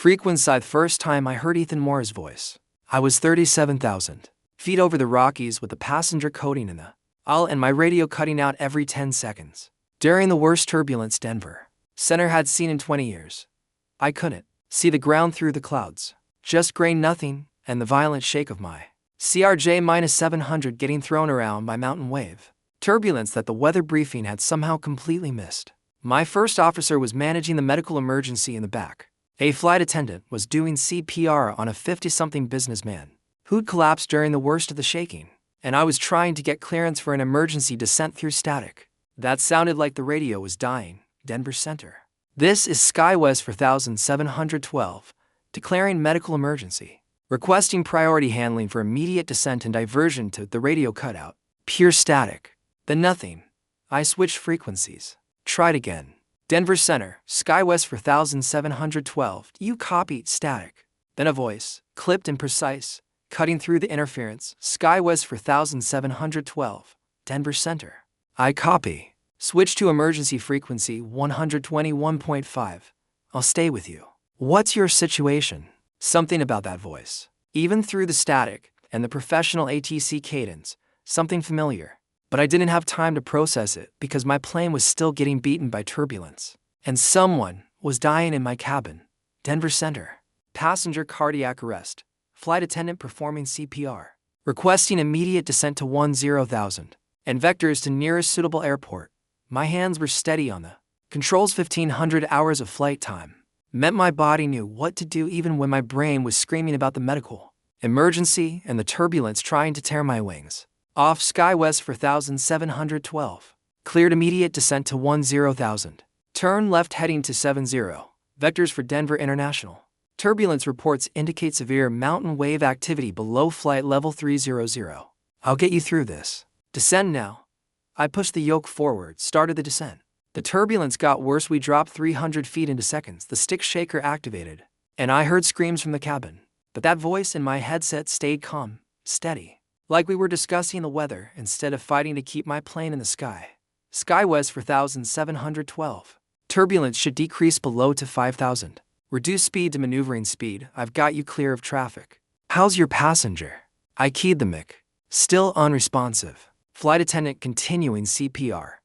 Frequency the first time I heard Ethan Mora's voice. I was 37,000 feet over the Rockies with the passenger coding in the aisle and my radio cutting out every 10 seconds. During the worst turbulence Denver Center had seen in 20 years. I couldn't see the ground through the clouds. Just gray nothing and the violent shake of my CRJ-700 getting thrown around by mountain wave. Turbulence that the weather briefing had somehow completely missed. My first officer was managing the medical emergency in the back. A flight attendant was doing CPR on a 50-something businessman who'd collapsed during the worst of the shaking, and I was trying to get clearance for an emergency descent through static. That sounded like the radio was dying. Denver Center. This is SkyWest 4712, declaring medical emergency. Requesting priority handling for immediate descent and diversion to the radio cutout. Pure static. Then nothing. I switched frequencies. Tried again. Denver Center, SkyWest 4712, you copy, static. Then a voice, clipped and precise, cutting through the interference, SkyWest 4712, Denver Center. I copy. Switch to emergency frequency 121.5. I'll stay with you. What's your situation? Something about that voice. Even through the static and the professional ATC cadence, something familiar. But I didn't have time to process it because my plane was still getting beaten by turbulence. And someone was dying in my cabin. Denver Center. Passenger cardiac arrest. Flight attendant performing CPR. Requesting immediate descent to 10,000. And vectors to nearest suitable airport. My hands were steady on the controls. 1,500 hours of flight time meant my body knew what to do even when my brain was screaming about the medical emergency and the turbulence trying to tear my wings. Off SkyWest 4712. Cleared immediate descent to 10,000. Turn left heading to 70. Vectors for Denver International. Turbulence reports indicate severe mountain wave activity below flight level 300. I'll get you through this. Descend now. I pushed the yoke forward, started the descent. The turbulence got worse. We dropped 300 feet into seconds. The stick shaker activated, and I heard screams from the cabin. But that voice in my headset stayed calm, steady. Like we were discussing the weather instead of fighting to keep my plane in the sky. SkyWest 4712. Turbulence should decrease below to 5,000. Reduce speed to maneuvering speed. I've got you clear of traffic. How's your passenger? I keyed the mic. Still unresponsive. Flight attendant continuing CPR.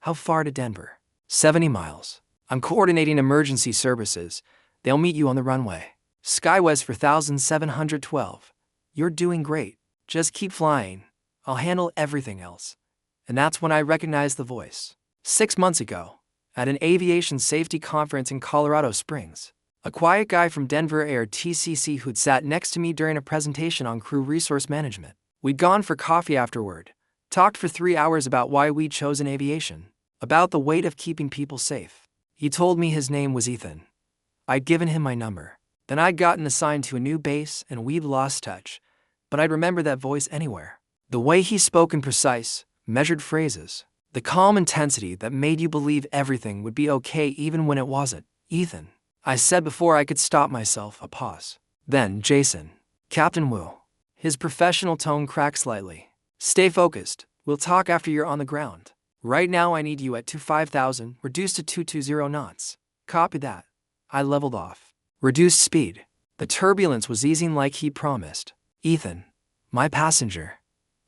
How far to Denver? 70 miles. I'm coordinating emergency services. They'll meet you on the runway. SkyWest 4712. You're doing great. Just keep flying. I'll handle everything else. And that's when I recognized the voice. 6 months ago, at an aviation safety conference in Colorado Springs, a quiet guy from Denver Air TCC who'd sat next to me during a presentation on crew resource management. We'd gone for coffee afterward, talked for 3 hours about why we'd chosen aviation, about the weight of keeping people safe. He told me his name was Ethan. I'd given him my number. Then I'd gotten assigned to a new base and we'd lost touch. But I'd remember that voice anywhere. The way he spoke in precise, measured phrases. The calm intensity that made you believe everything would be okay even when it wasn't. Ethan. I said before I could stop myself. A pause. Then, Jason. Captain Wu. His professional tone cracked slightly. Stay focused. We'll talk after you're on the ground. Right now I need you at 25,000, reduced to 220 knots. Copy that. I leveled off. Reduced speed. The turbulence was easing like he promised. Ethan, my passenger.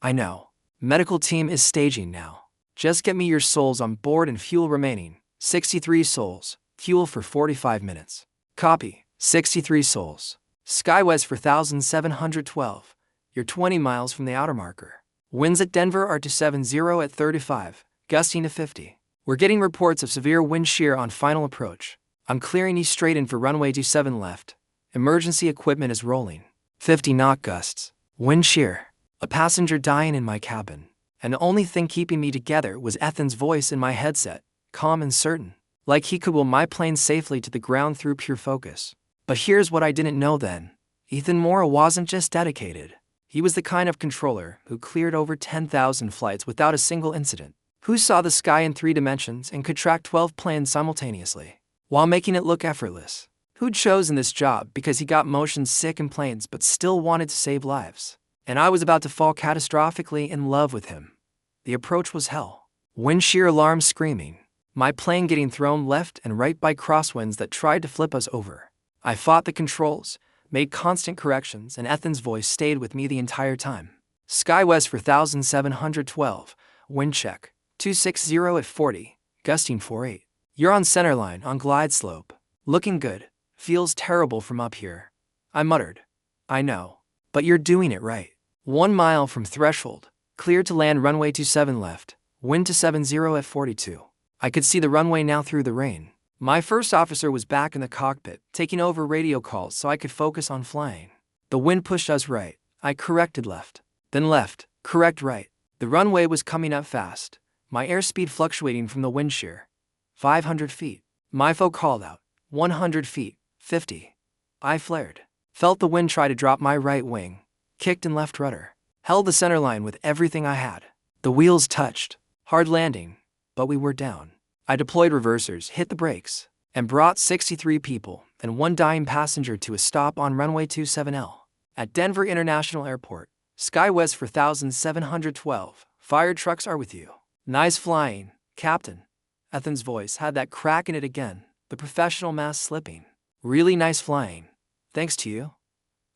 I know. Medical team is staging now. Just get me your souls on board and fuel remaining. 63 souls. Fuel for 45 minutes. Copy. 63 souls. SkyWest 4712. You're 20 miles from the outer marker. Winds at Denver are 270 at 35, gusting to 50. We're getting reports of severe wind shear on final approach. I'm clearing you straight in for runway 27 left. Emergency equipment is rolling. 50 knot gusts. Wind shear. A passenger dying in my cabin. And the only thing keeping me together was Ethan's voice in my headset, calm and certain, like he could will my plane safely to the ground through pure focus. But here's what I didn't know then. Ethan Mora wasn't just dedicated. He was the kind of controller who cleared over 10,000 flights without a single incident, who saw the sky in 3 dimensions and could track 12 planes simultaneously, while making it look effortless. Who'd chosen this job because he got motion sick in planes but still wanted to save lives. And I was about to fall catastrophically in love with him. The approach was hell. Wind shear alarms screaming. My plane getting thrown left and right by crosswinds that tried to flip us over. I fought the controls, made constant corrections, and Ethan's voice stayed with me the entire time. SkyWest 4712, wind check, 260 at 40, gusting 48. You're on centerline, on glide slope. Looking good. Feels terrible from up here. I muttered. I know. But you're doing it right. 1 mile from threshold. Cleared to land runway 27 left. Wind to 70 at 42. I could see the runway now through the rain. My first officer was back in the cockpit, taking over radio calls so I could focus on flying. The wind pushed us right. I corrected left. Then left. Correct right. The runway was coming up fast. My airspeed fluctuating from the wind shear. 500 feet. My foe called out. 100 feet. 50. I flared. Felt the wind try to drop my right wing. Kicked and left rudder. Held the center line with everything I had. The wheels touched. Hard landing. But we were down. I deployed reversers, hit the brakes, and brought 63 people and 1 dying passenger to a stop on runway 27L. At Denver International Airport, SkyWest 4712, fire trucks are with you. Nice flying, Captain. Ethan's voice had that crack in it again, the professional mask slipping. Really nice flying. Thanks to you.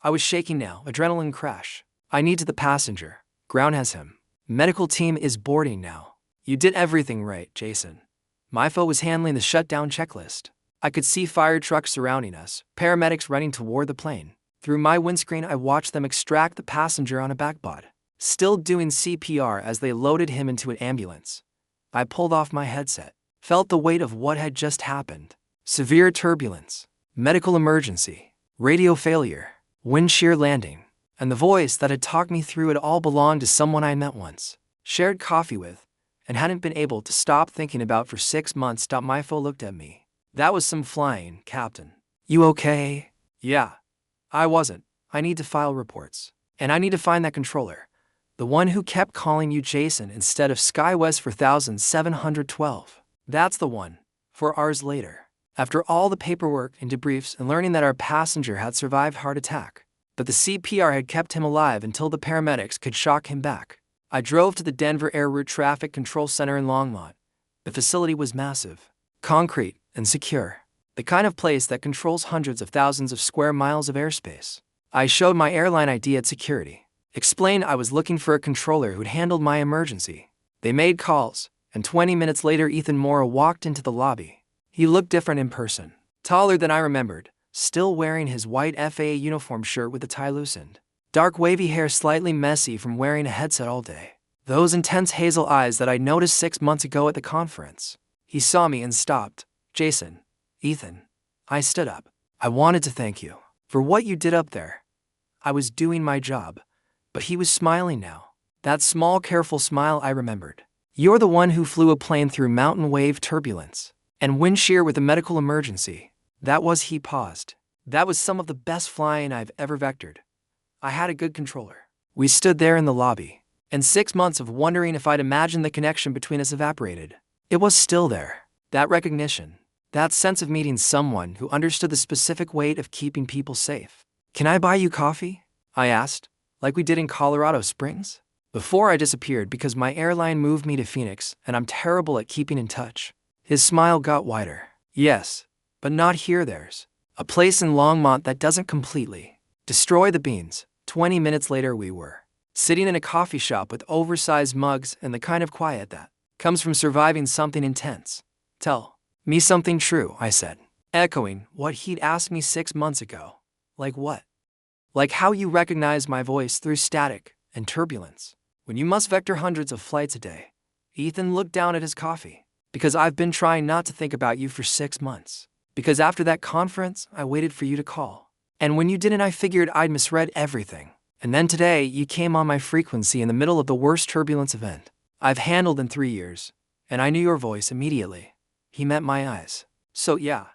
I was shaking now, adrenaline crash. I need to the passenger. Ground has him. Medical team is boarding now. You did everything right, Jason. My foe was handling the shutdown checklist. I could see fire trucks surrounding us, paramedics running toward the plane. Through my windscreen, I watched them extract the passenger on a backbod, still doing CPR as they loaded him into an ambulance. I pulled off my headset, felt the weight of what had just happened. Severe turbulence, medical emergency, radio failure, wind shear landing, and the voice that had talked me through it all belonged to someone I met once, shared coffee with, and hadn't been able to stop thinking about for 6 months. My foe looked at me. That was some flying, Captain. You okay? Yeah. I wasn't. I need to file reports. And I need to find that controller. The one who kept calling you Jason instead of SkyWest 4712. That's the one. 4 hours later. After all the paperwork and debriefs and learning that our passenger had survived heart attack, but the CPR had kept him alive until the paramedics could shock him back. I drove to the Denver Air Route Traffic Control Center in Longmont. The facility was massive, concrete, and secure. The kind of place that controls hundreds of thousands of square miles of airspace. I showed my airline ID at security, explained I was looking for a controller who'd handled my emergency. They made calls, and 20 minutes later Ethan Mora walked into the lobby. He looked different in person, taller than I remembered, still wearing his white FAA uniform shirt with the tie loosened. Dark wavy hair slightly messy from wearing a headset all day. Those intense hazel eyes that I noticed 6 months ago at the conference. He saw me and stopped. Jason. Ethan. I stood up. I wanted to thank you for what you did up there. I was doing my job. But he was smiling now. That small, careful smile I remembered. You're the one who flew a plane through mountain wave turbulence and wind shear with a medical emergency. That was. He paused. That was some of the best flying I've ever vectored. I had a good controller. We stood there in the lobby, and 6 months of wondering if I'd imagined the connection between us evaporated. It was still there. That recognition. That sense of meeting someone who understood the specific weight of keeping people safe. Can I buy you coffee? I asked, like we did in Colorado Springs. Before I disappeared because my airline moved me to Phoenix and I'm terrible at keeping in touch. His smile got wider. Yes, but not here. There's a place in Longmont that doesn't completely destroy the beans. 20 minutes later we were sitting in a coffee shop with oversized mugs and the kind of quiet that comes from surviving something intense. Tell me something true, I said, echoing what he'd asked me 6 months ago. Like what? Like how you recognize my voice through static and turbulence when you must vector hundreds of flights a day. Ethan looked down at his coffee. Because I've been trying not to think about you for 6 months. Because after that conference, I waited for you to call. And when you didn't, I figured I'd misread everything. And then today, you came on my frequency in the middle of the worst turbulence event I've handled in 3 years. And I knew your voice immediately. He met my eyes. So yeah,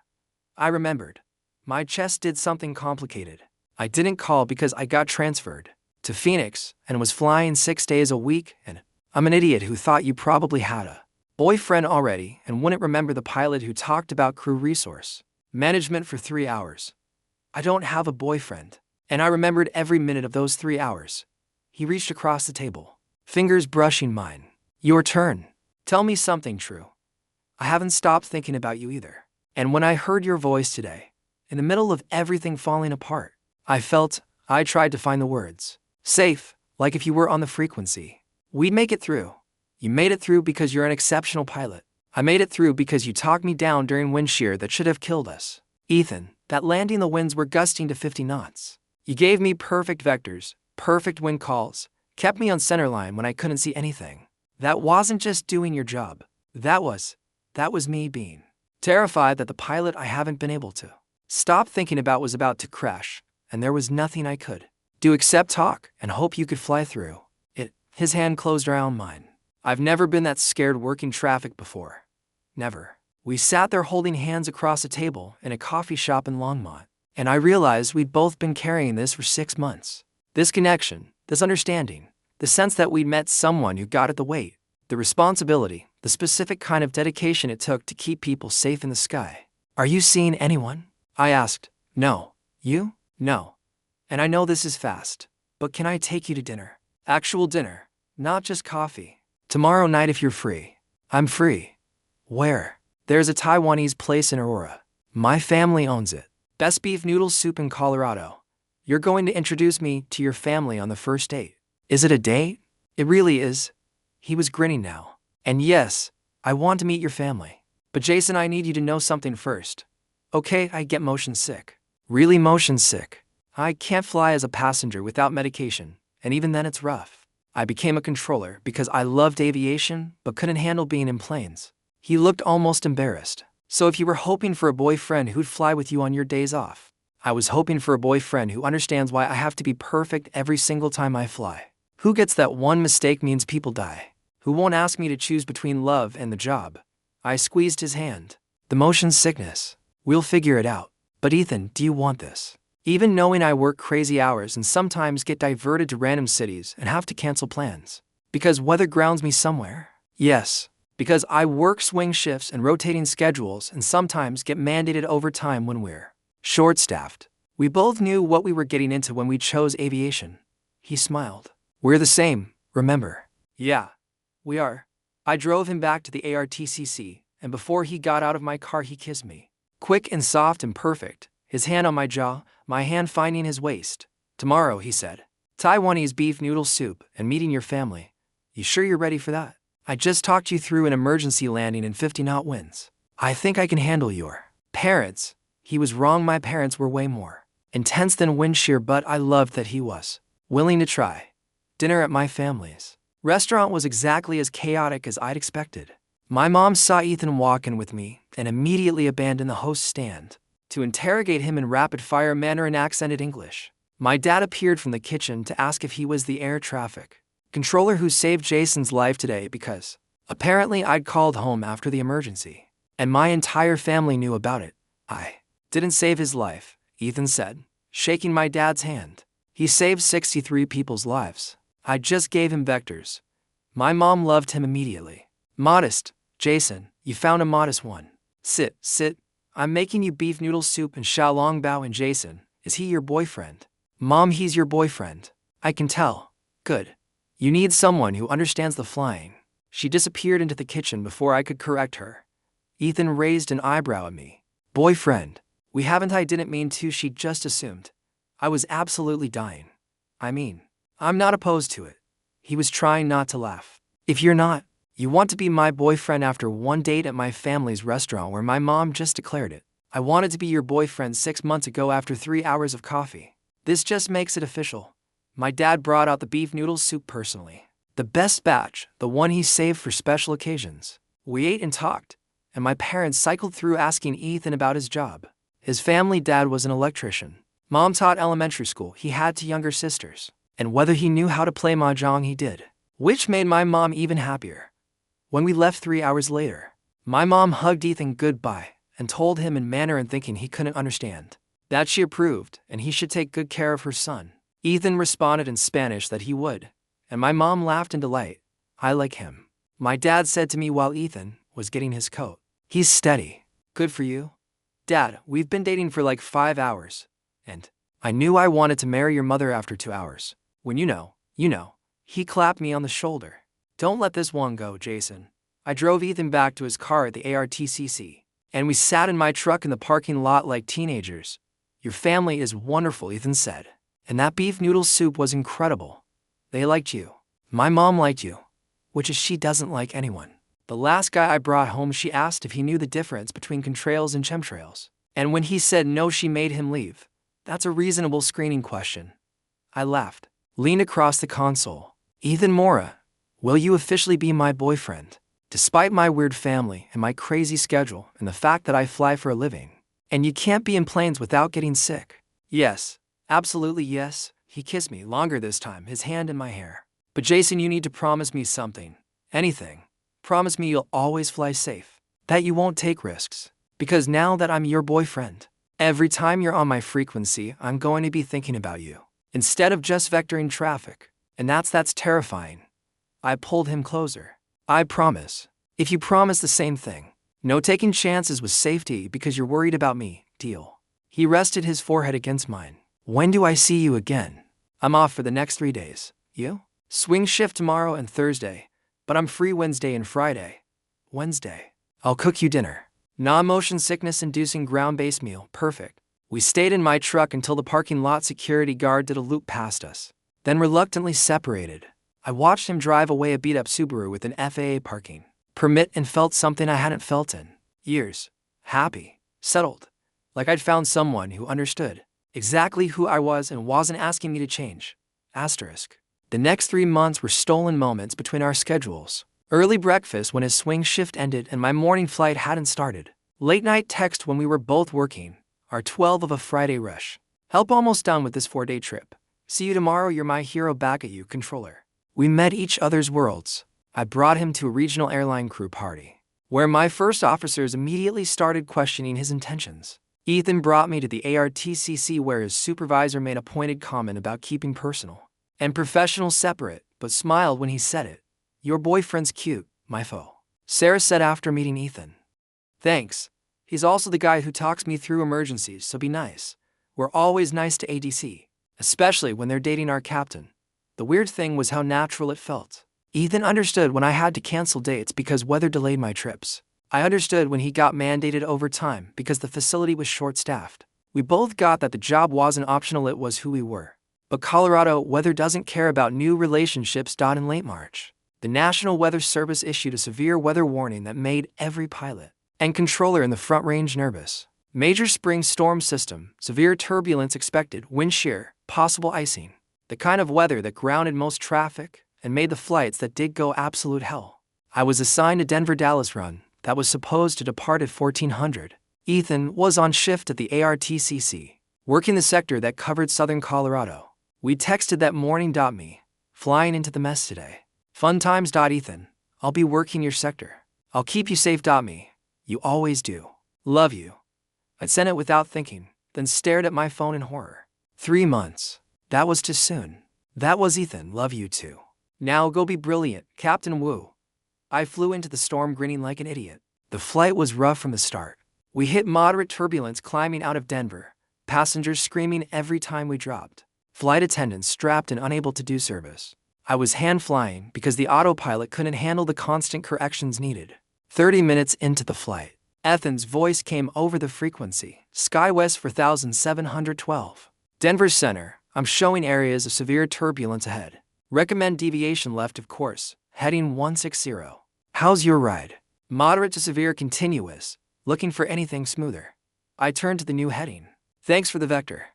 I remembered. My chest did something complicated. I didn't call because I got transferred to Phoenix and was flying 6 days a week, and I'm an idiot who thought you probably had a boyfriend already and wouldn't remember the pilot who talked about crew resource management for 3 hours. I don't have a boyfriend, and I remembered every minute of those 3 hours. He reached across the table, fingers brushing mine. Your turn. Tell me something true. I haven't stopped thinking about you either. And when I heard your voice today, in the middle of everything falling apart. I tried to find the words. Safe, like if you were on the frequency. We'd make it through. You made it through because you're an exceptional pilot. I made it through because you talked me down during wind shear that should have killed us. Ethan, that landing the winds were gusting to 50 knots. You gave me perfect vectors, perfect wind calls, kept me on centerline when I couldn't see anything. That wasn't just doing your job. That was me being terrified that the pilot I haven't been able to stop thinking about was about to crash, and there was nothing I could do except talk and hope you could fly through it. His hand closed around mine. I've never been that scared working traffic before. Never. We sat there holding hands across a table in a coffee shop in Longmont, and I realized we'd both been carrying this for 6 months. This connection, this understanding, the sense that we'd met someone who got at the weight, the responsibility, the specific kind of dedication it took to keep people safe in the sky. Are you seeing anyone? I asked. No. You? No. And I know this is fast, but can I take you to dinner? Actual dinner, not just coffee. Tomorrow night if you're free. I'm free. Where? There's a Taiwanese place in Aurora. My family owns it. Best beef noodle soup in Colorado. You're going to introduce me to your family on the first date. Is it a date? It really is. He was grinning now. And yes, I want to meet your family. But Jason, I need you to know something first. Okay, I get motion sick. Really motion sick. I can't fly as a passenger without medication, and even then it's rough. I became a controller because I loved aviation but couldn't handle being in planes. He looked almost embarrassed. So if you were hoping for a boyfriend who'd fly with you on your days off, I was hoping for a boyfriend who understands why I have to be perfect every single time I fly. Who gets that one mistake means people die. Who won't ask me to choose between love and the job. I squeezed his hand. The motion sickness. We'll figure it out. But Ethan, do you want this? Even knowing I work crazy hours and sometimes get diverted to random cities and have to cancel plans. Because weather grounds me somewhere? Yes. Because I work swing shifts and rotating schedules and sometimes get mandated overtime when we're short-staffed. We both knew what we were getting into when we chose aviation. He smiled. We're the same, remember? Yeah, we are. I drove him back to the ARTCC, and before he got out of my car he kissed me. Quick and soft and perfect, his hand on my jaw, my hand finding his waist. Tomorrow, he said. Taiwanese beef noodle soup and meeting your family. You sure you're ready for that? I just talked you through an emergency landing in 50-knot winds. I think I can handle your parents. He was wrong, my parents were way more intense than wind shear, but I loved that he was willing to try. Dinner at my family's restaurant was exactly as chaotic as I'd expected. My mom saw Ethan walk in with me and immediately abandoned the host's stand to interrogate him in rapid-fire manner in accented English. My dad appeared from the kitchen to ask if he was the air traffic controller who saved Jason's life today because apparently I'd called home after the emergency, and my entire family knew about it. I didn't save his life, Ethan said, shaking my dad's hand. He saved 63 people's lives. I just gave him vectors. My mom loved him immediately. Modest, Jason, you found a modest one. Sit. I'm making you beef noodle soup and xiaolong bao. And Jason, is he your boyfriend? Mom, he's your boyfriend. I can tell. Good. You need someone who understands the flying. She disappeared into the kitchen before I could correct her. Ethan raised an eyebrow at me. Boyfriend. We haven't. I didn't mean to. She just assumed. I was absolutely dying. I mean, I'm not opposed to it. He was trying not to laugh. If you're not, you want to be my boyfriend after one date at my family's restaurant where my mom just declared it. I wanted to be your boyfriend 6 months ago after 3 hours of coffee. This just makes it official. My dad brought out the beef noodle soup personally. The best batch, the one he saved for special occasions. We ate and talked, and my parents cycled through asking Ethan about his job. His family dad was an electrician. Mom taught elementary school. He had 2 younger sisters. And whether he knew how to play mahjong, he did. Which made my mom even happier. When we left 3 hours later, my mom hugged Ethan goodbye and told him in manner and thinking he couldn't understand that she approved and he should take good care of her son. Ethan responded in Spanish that he would, and my mom laughed in delight. I like him. My dad said to me while Ethan was getting his coat. He's steady. Good for you. Dad, we've been dating for like 5 hours, and I knew I wanted to marry your mother after 2 hours. When you know. He clapped me on the shoulder. Don't let this one go, Jason. I drove Ethan back to his car at the ARTCC. and we sat in my truck in the parking lot like teenagers. Your family is wonderful, Ethan said. And that beef noodle soup was incredible. They liked you. My mom liked you, which is she doesn't like anyone. The last guy I brought home, she asked if he knew the difference between contrails and chemtrails. And when he said no, she made him leave. That's a reasonable screening question. I laughed, leaned across the console. Ethan Mora, will you officially be my boyfriend? Despite my weird family and my crazy schedule and the fact that I fly for a living. And you can't be in planes without getting sick. Yes, absolutely yes. He kissed me longer this time, his hand in my hair. But Jason, you need to promise me something. Anything. Promise me you'll always fly safe. That you won't take risks. Because now that I'm your boyfriend, every time you're on my frequency, I'm going to be thinking about you. Instead of just vectoring traffic. And that's terrifying. I pulled him closer. I promise. If you promise the same thing. No taking chances with safety because you're worried about me, deal. He rested his forehead against mine. When do I see you again? I'm off for the next 3 days. You? Swing shift tomorrow and Thursday. But I'm free Wednesday and Friday. Wednesday. I'll cook you dinner. Non-motion sickness-inducing ground-based meal. Perfect. We stayed in my truck until the parking lot security guard did a loop past us. Then reluctantly separated. I watched him drive away a beat-up Subaru with an FAA parking permit and felt something I hadn't felt in years. Happy. Settled. Like I'd found someone who understood exactly who I was and wasn't asking me to change. Asterisk. The next 3 months were stolen moments between our schedules. Early breakfast when his swing shift ended and my morning flight hadn't started. Late night text when we were both working. Our 12 of a Friday rush. Help almost done with this 4-day trip. See you tomorrow, you're my hero, back at you, controller. We met each other's worlds. I brought him to a regional airline crew party, where my first officers immediately started questioning his intentions. Ethan brought me to the ARTCC where his supervisor made a pointed comment about keeping personal and professional separate, but smiled when he said it. Your boyfriend's cute, my foe. Sarah said after meeting Ethan. Thanks. He's also the guy who talks me through emergencies, so be nice. We're always nice to ADC, especially when they're dating our captain. The weird thing was how natural it felt. Ethan understood when I had to cancel dates because weather delayed my trips. I understood when he got mandated overtime because the facility was short-staffed. We both got that the job wasn't optional, it was who we were. But Colorado weather doesn't care about new relationships. In late March, the National Weather Service issued a severe weather warning that made every pilot and controller in the Front Range nervous. Major spring storm system, severe turbulence expected, wind shear, possible icing. The kind of weather that grounded most traffic and made the flights that did go absolute hell. I was assigned a Denver-Dallas run that was supposed to depart at 1400. Ethan was on shift at the ARTCC, working the sector that covered southern Colorado. We texted that morning. Me, flying into the mess today. Fun times. Ethan, I'll be working your sector. I'll keep you safe. Me, you always do. Love you. I sent it without thinking, then stared at my phone in horror. 3 months. That was too soon. That was Ethan. Love you too. Now go be brilliant, Captain Wu. I flew into the storm grinning like an idiot. The flight was rough from the start. We hit moderate turbulence climbing out of Denver, passengers screaming every time we dropped. Flight attendants strapped and unable to do service. I was hand flying because the autopilot couldn't handle the constant corrections needed. 30 minutes into the flight, Ethan's voice came over the frequency. SkyWest 4712. Denver Center, I'm showing areas of severe turbulence ahead. Recommend deviation left of course, heading 160. How's your ride? Moderate to severe continuous, looking for anything smoother. I turned to the new heading. Thanks for the vector.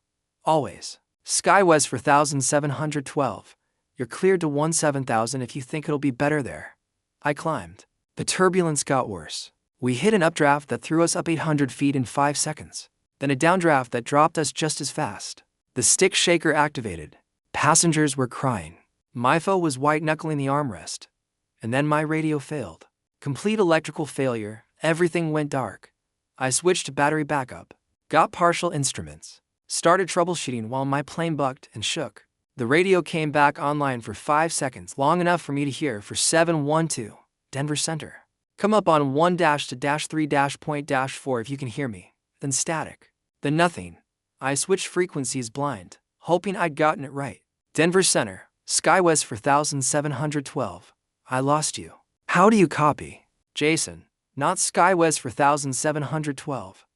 Always. SkyWest 4712. You're cleared to 17,000 if you think it'll be better there. I climbed. The turbulence got worse. We hit an updraft that threw us up 800 feet in 5 seconds. Then a downdraft that dropped us just as fast. The stick shaker activated. Passengers were crying. My foe was white-knuckling the armrest. And then my radio failed. Complete electrical failure, everything went dark. I switched to battery backup. Got partial instruments. Started troubleshooting while my plane bucked and shook. The radio came back online for 5 seconds, long enough for me to hear for 712, Denver Center. Come up on 1-3-point-4 if you can hear me. Then static. Then nothing. I switched frequencies blind, hoping I'd gotten it right. Denver Center. SkyWest 4712. I lost you. How do you copy? Jason. not SkyWest 4712.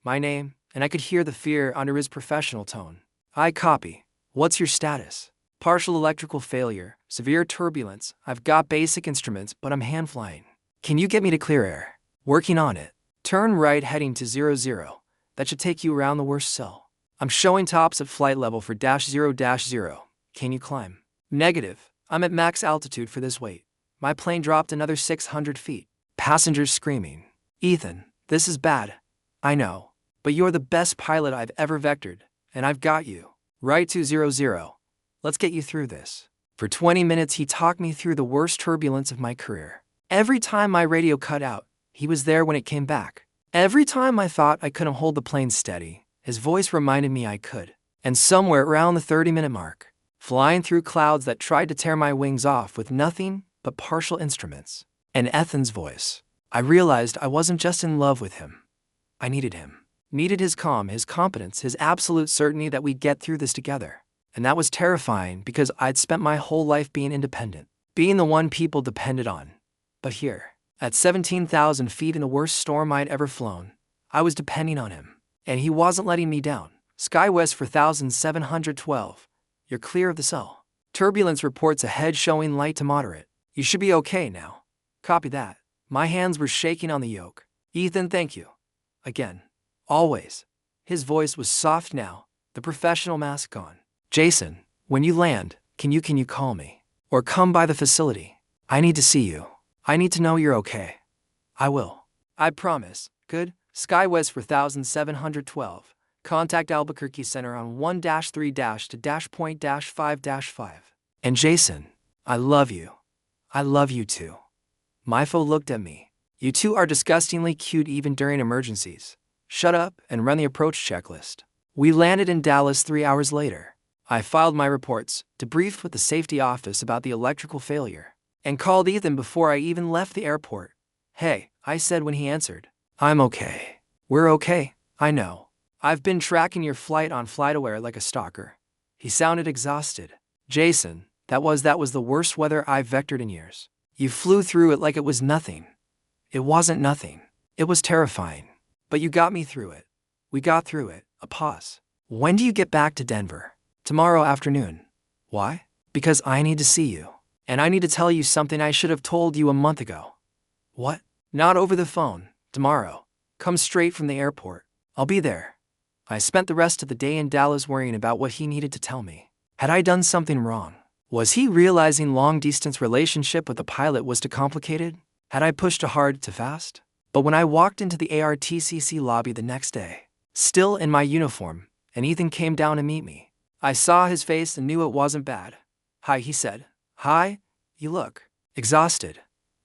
My name, and I could hear the fear under his professional tone. I copy. What's your status? Partial electrical failure, severe turbulence. I've got basic instruments, but I'm hand flying. Can you get me to clear air? Working on it. Turn right heading to 00. That should take you around the worst cell. I'm showing tops at flight level for -0-0. Can you climb? Negative. I'm at max altitude for this weight. My plane dropped another 600 feet. Passengers screaming. Ethan, this is bad. I know. But you're the best pilot I've ever vectored, and I've got you. Right to 00. Let's get you through this. For 20 minutes he talked me through the worst turbulence of my career. Every time my radio cut out, he was there when it came back. Every time I thought I couldn't hold the plane steady, his voice reminded me I could. And somewhere around the 30-minute mark, flying through clouds that tried to tear my wings off with nothing but partial instruments, and Ethan's voice, I realized I wasn't just in love with him. I needed him. Needed his calm, his competence, his absolute certainty that we'd get through this together. And that was terrifying because I'd spent my whole life being independent, being the one people depended on. But here, at 17,000 feet in the worst storm I'd ever flown, I was depending on him. And he wasn't letting me down. SkyWest 4712. You're clear of the cell. Turbulence reports ahead showing light to moderate. You should be okay now. Copy that. My hands were shaking on the yoke. Ethan, thank you. Again. Always. His voice was soft now, the professional mask gone. Jason, when you land, can you call me? Or come by the facility. I need to see you. I need to know you're okay. I will. I promise. Good. SkyWest 4712. Contact Albuquerque Center on 1-3-to-point-5-5. And Jason, I love you. I love you too. Myfo looked at me. You two are disgustingly cute even during emergencies. Shut up and run the approach checklist. We landed in Dallas 3 hours later. I filed my reports, debriefed with the safety office about the electrical failure, and called Ethan before I even left the airport. Hey, I said when he answered. I'm okay. We're okay, I know. I've been tracking your flight on FlightAware like a stalker. He sounded exhausted. Jason, that was the worst weather I've vectored in years. You flew through it like it was nothing. It wasn't nothing. It was terrifying. But you got me through it. We got through it. A pause. When do you get back to Denver? Tomorrow afternoon. Why? Because I need to see you. And I need to tell you something I should have told you a month ago. What? Not over the phone. Tomorrow. Come straight from the airport. I'll be there. I spent the rest of the day in Dallas worrying about what he needed to tell me. Had I done something wrong? Was he realizing long-distance relationship with a pilot was too complicated? Had I pushed too hard, too fast? But when I walked into the ARTCC lobby the next day, still in my uniform, and Ethan came down to meet me, I saw his face and knew it wasn't bad. Hi, he said. Hi, you look exhausted.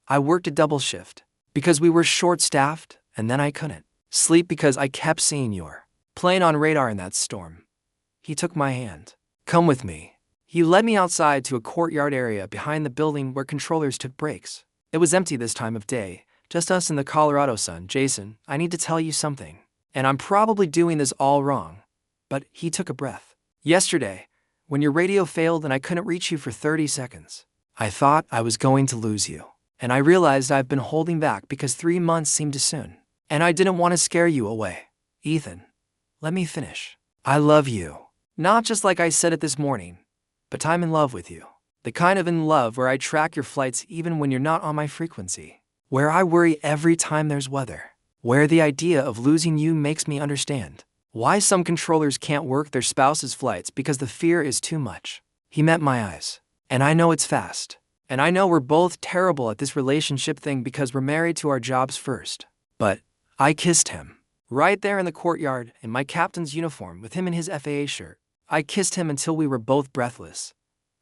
I worked a double shift because we were short-staffed, and then I couldn't sleep because I kept seeing your plane on radar in that storm. He took my hand. Come with me. He led me outside to a courtyard area behind the building where controllers took breaks. It was empty this time of day, just us in the Colorado sun. Jason, I need to tell you something. And I'm probably doing this all wrong. But he took a breath. Yesterday, when your radio failed and I couldn't reach you for 30 seconds, I thought I was going to lose you. And I realized I've been holding back because 3 months seemed too soon. And I didn't want to scare you away. Ethan, let me finish. I love you. Not just like I said it this morning, but I'm in love with you. The kind of in love where I track your flights even when you're not on my frequency. Where I worry every time there's weather. Where the idea of losing you makes me understand why some controllers can't work their spouse's flights because the fear is too much. He met my eyes. And I know it's fast. And I know we're both terrible at this relationship thing because we're married to our jobs first. But I kissed him. Right there in the courtyard, in my captain's uniform, with him in his FAA shirt. I kissed him until we were both breathless.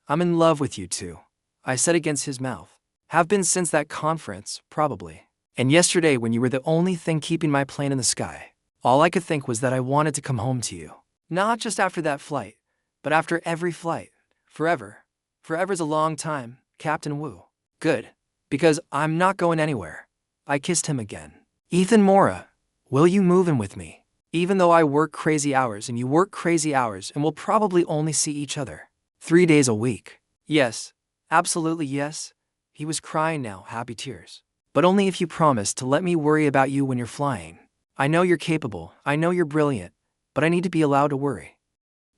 I'm in love with you too, I said against his mouth. Have been since that conference, probably. And yesterday when you were the only thing keeping my plane in the sky, all I could think was that I wanted to come home to you. Not just after that flight, but after every flight. Forever. Forever's a long time, Captain Wu. Good. Because I'm not going anywhere. I kissed him again. Ethan Mora, will you move in with me? Even though I work crazy hours and you work crazy hours and we'll probably only see each other 3 days a week. Yes. Absolutely yes. He was crying now, happy tears. But only if you promise to let me worry about you when you're flying. I know you're capable, I know you're brilliant, but I need to be allowed to worry.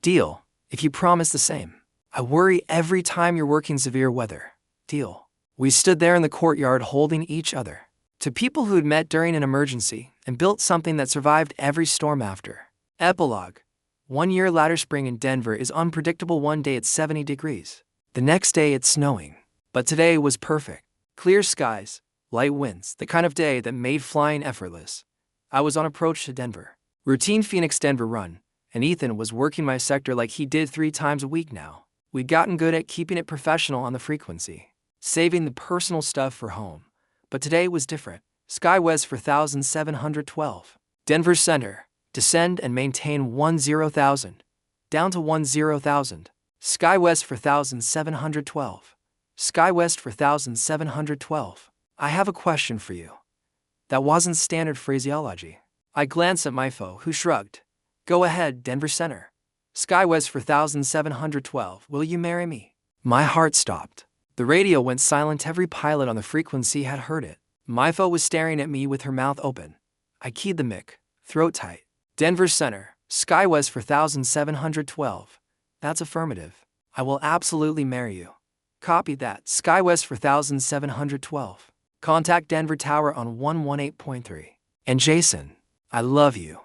Deal, if you promise the same. I worry every time you're working severe weather. Deal. We stood there in the courtyard holding each other. To people who'd met during an emergency and built something that survived every storm after. Epilogue. 1 year later, spring in Denver is unpredictable. One day it's 70 degrees. The next day it's snowing. But today was perfect. Clear skies, light winds, the kind of day that made flying effortless. I was on approach to Denver. Routine Phoenix-Denver run, and Ethan was working my sector like he did 3 times a week now. We'd gotten good at keeping it professional on the frequency, saving the personal stuff for home. But today was different. SkyWest 4712. Denver Center. Descend and maintain 10,000. Down to 10,000. SkyWest 4712. SkyWest 4712. I have a question for you. That wasn't standard phraseology. I glanced at my foe, who shrugged. Go ahead, Denver Center. SkyWest 4712. Will you marry me? My heart stopped. The radio went silent. Every pilot on the frequency had heard it. My foe was staring at me with her mouth open. I keyed the mic, throat tight. Denver Center, SkyWest 4712. That's affirmative. I will absolutely marry you. Copy that. SkyWest 4712. Contact Denver Tower on 118.3. And Jason, I love you.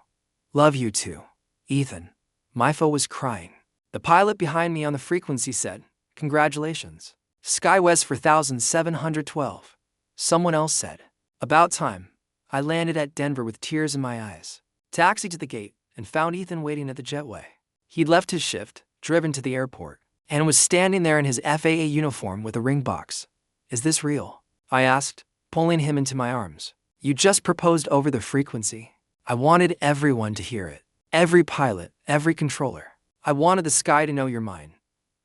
Love you too. Ethan. My foe was crying. The pilot behind me on the frequency said, Congratulations. SkyWest 4712. Someone else said, About time. I landed at Denver with tears in my eyes. Taxied to the gate and found Ethan waiting at the jetway. He'd left his shift, driven to the airport, and was standing there in his FAA uniform with a ring box. Is this real? I asked, pulling him into my arms. You just proposed over the frequency. I wanted everyone to hear it. Every pilot, every controller. I wanted the sky to know you're mine.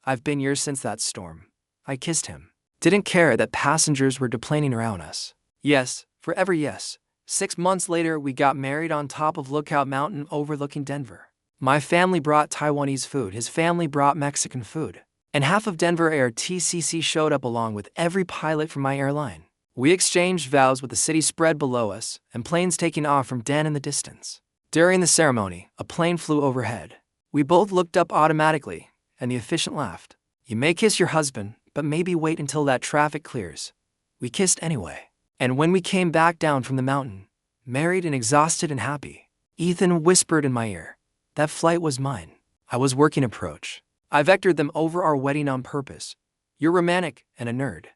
I've been yours since that storm. I kissed him. Didn't care that passengers were deplaning around us. Yes, forever yes. 6 months later, we got married on top of Lookout Mountain overlooking Denver. My family brought Taiwanese food, his family brought Mexican food. And half of Denver Air TCC showed up along with every pilot from my airline. We exchanged vows with the city spread below us and planes taking off from Den in the distance. During the ceremony, a plane flew overhead. We both looked up automatically, and the officiant laughed. You may kiss your husband, but maybe wait until that traffic clears. We kissed anyway. And when we came back down from the mountain, married and exhausted and happy, Ethan whispered in my ear, that flight was mine. I was working approach. I vectored them over our wedding on purpose. You're romantic and a nerd.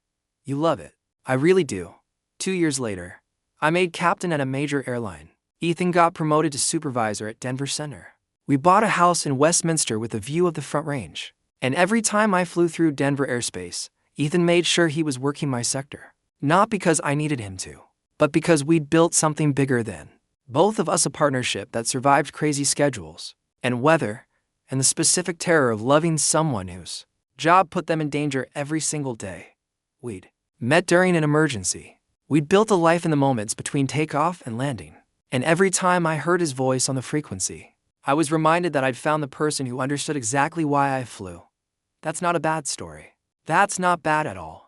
You love it. I really do. 2 years later, I made captain at a major airline. Ethan got promoted to supervisor at Denver Center. We bought a house in Westminster with a view of the Front Range. And every time I flew through Denver airspace, Ethan made sure he was working my sector. Not because I needed him to, but because we'd built something bigger than both of us, a partnership that survived crazy schedules and weather and the specific terror of loving someone whose job put them in danger every single day. We'd met during an emergency. We'd built a life in the moments between takeoff and landing. And every time I heard his voice on the frequency, I was reminded that I'd found the person who understood exactly why I flew. That's not a bad story. That's not bad at all.